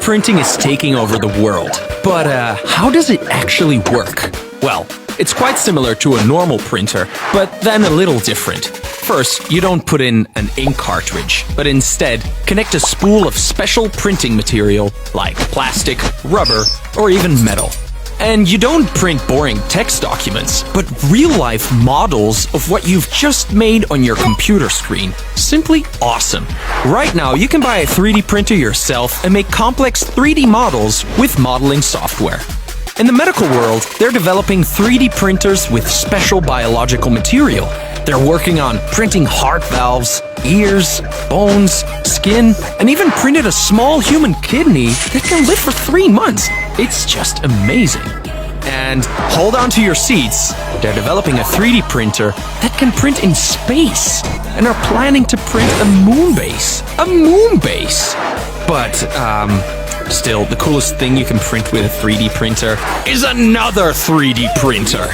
printing is taking over the world. But how does it actually work? Well, it's quite similar to a normal printer, but then a little different. First, you don't put in an ink cartridge, but instead connect a spool of special printing material like plastic, rubber, or even metal. And you don't print boring text documents, but real-life models of what you've just made on your computer screen. Simply awesome. Right now, you can buy a 3D printer yourself and make complex 3D models with modeling software. In the medical world, they're developing 3D printers with special biological material. They're working on printing heart valves, ears, bones, skin, and even printed a small human kidney that can live for 3 months. It's just amazing. And hold on to your seats. They're developing a 3D printer that can print in space and are planning to print a moon base. A moon base! But, still, the coolest thing you can print with a 3D printer is another 3D printer.